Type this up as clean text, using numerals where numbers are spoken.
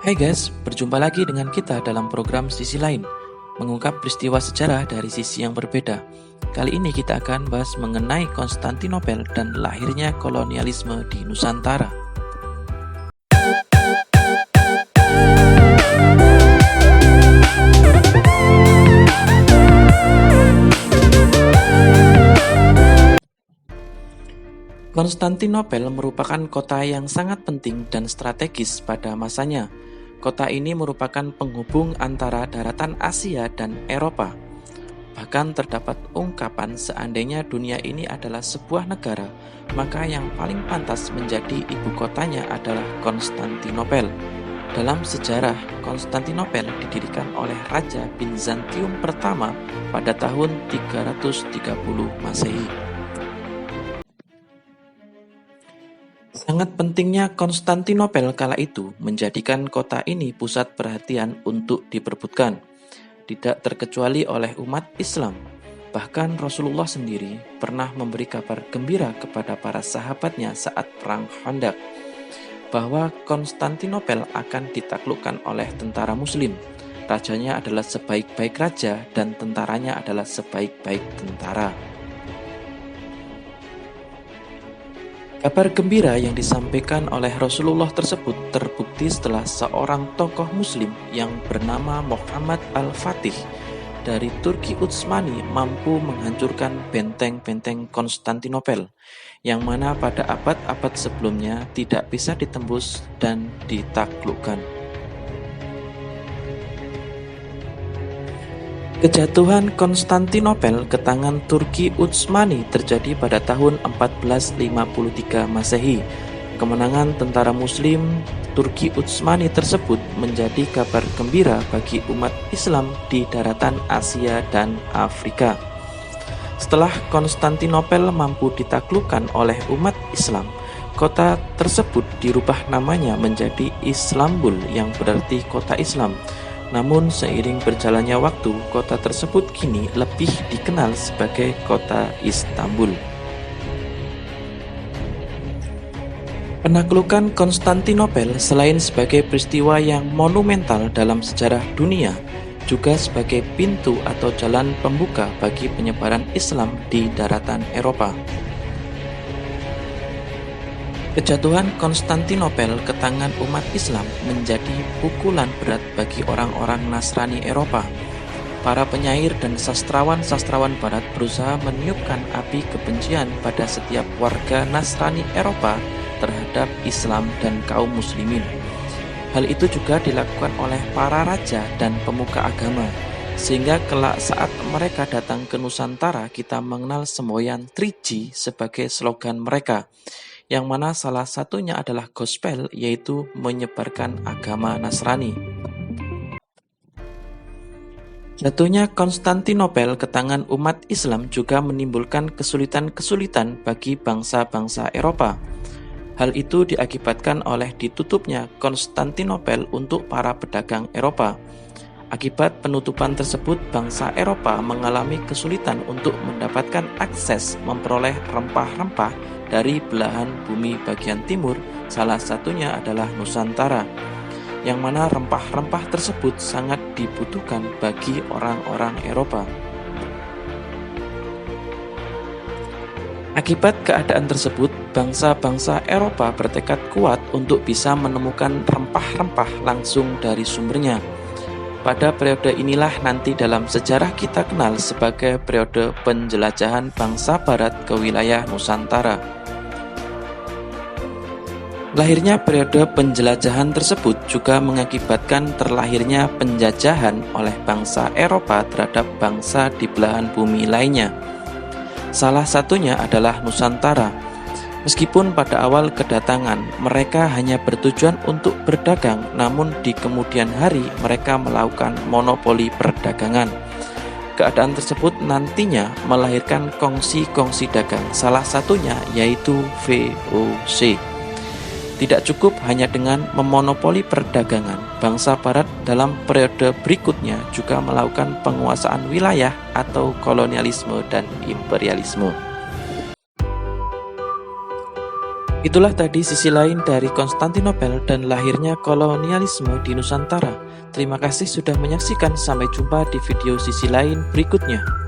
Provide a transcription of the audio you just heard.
Hai guys, berjumpa lagi dengan kita dalam program Sisi Lain, mengungkap peristiwa sejarah dari sisi yang berbeda. Kali ini kita akan bahas mengenai Konstantinopel dan lahirnya kolonialisme di Nusantara. Konstantinopel merupakan kota yang sangat penting dan strategis pada masanya. Kota ini merupakan penghubung antara daratan Asia dan Eropa. Bahkan terdapat ungkapan seandainya dunia ini adalah sebuah negara, maka yang paling pantas menjadi ibu kotanya adalah Konstantinopel. Dalam sejarah, Konstantinopel didirikan oleh Raja Bizantium pertama pada tahun 330 Masehi. Sangat pentingnya Konstantinopel kala itu menjadikan kota ini pusat perhatian untuk diperebutkan, tidak terkecuali oleh umat Islam. Bahkan Rasulullah sendiri pernah memberi kabar gembira kepada para sahabatnya saat Perang Khandaq, bahwa Konstantinopel akan ditaklukkan oleh tentara Muslim. Rajanya adalah sebaik-baik raja dan tentaranya adalah sebaik-baik tentara. Kabar gembira yang disampaikan oleh Rasulullah tersebut terbukti setelah seorang tokoh muslim yang bernama Muhammad Al-Fatih dari Turki Utsmani mampu menghancurkan benteng-benteng Konstantinopel, yang mana pada abad-abad sebelumnya tidak bisa ditembus dan ditaklukkan. Kejatuhan Konstantinopel ke tangan Turki Utsmani terjadi pada tahun 1453 Masehi. Kemenangan tentara Muslim Turki Utsmani tersebut menjadi kabar gembira bagi umat Islam di daratan Asia dan Afrika. Setelah Konstantinopel mampu ditaklukkan oleh umat Islam, kota tersebut dirubah namanya menjadi Islambul, yang berarti kota Islam. Namun seiring berjalannya waktu, kota tersebut kini lebih dikenal sebagai kota Istanbul. Penaklukan Konstantinopel selain sebagai peristiwa yang monumental dalam sejarah dunia, juga sebagai pintu atau jalan pembuka bagi penyebaran Islam di daratan Eropa. Kejatuhan Konstantinopel ke tangan umat Islam menjadi pukulan berat bagi orang-orang Nasrani Eropa. Para penyair dan sastrawan-sastrawan Barat berusaha meniupkan api kebencian pada setiap warga Nasrani Eropa terhadap Islam dan kaum muslimin. Hal itu juga dilakukan oleh para raja dan pemuka agama, sehingga kelak saat mereka datang ke Nusantara, kita mengenal semboyan 3G sebagai slogan mereka, yang mana salah satunya adalah gospel, yaitu menyebarkan agama Nasrani. Jatuhnya Konstantinopel ke tangan umat Islam juga menimbulkan kesulitan-kesulitan bagi bangsa-bangsa Eropa. Hal itu diakibatkan oleh ditutupnya Konstantinopel untuk para pedagang Eropa. Akibat penutupan tersebut, bangsa Eropa mengalami kesulitan untuk mendapatkan akses memperoleh rempah-rempah dari belahan bumi bagian timur, salah satunya adalah Nusantara, yang mana rempah-rempah tersebut sangat dibutuhkan bagi orang-orang Eropa. Akibat keadaan tersebut, bangsa-bangsa Eropa bertekad kuat untuk bisa menemukan rempah-rempah langsung dari sumbernya. Pada periode inilah nanti dalam sejarah kita kenal sebagai periode penjelajahan bangsa Barat ke wilayah Nusantara. Lahirnya periode penjelajahan tersebut juga mengakibatkan terlahirnya penjajahan oleh bangsa Eropa terhadap bangsa di belahan bumi lainnya. Salah satunya adalah Nusantara. Meskipun pada awal kedatangan mereka hanya bertujuan untuk berdagang, namun di kemudian hari mereka melakukan monopoli perdagangan. Keadaan tersebut nantinya melahirkan kongsi-kongsi dagang, salah satunya yaitu VOC. Tidak cukup hanya dengan memonopoli perdagangan, bangsa Barat dalam periode berikutnya juga melakukan penguasaan wilayah atau kolonialisme dan imperialisme. Itulah tadi sisi lain dari Konstantinopel dan lahirnya kolonialisme di Nusantara. Terima kasih sudah menyaksikan, sampai jumpa di video sisi lain berikutnya.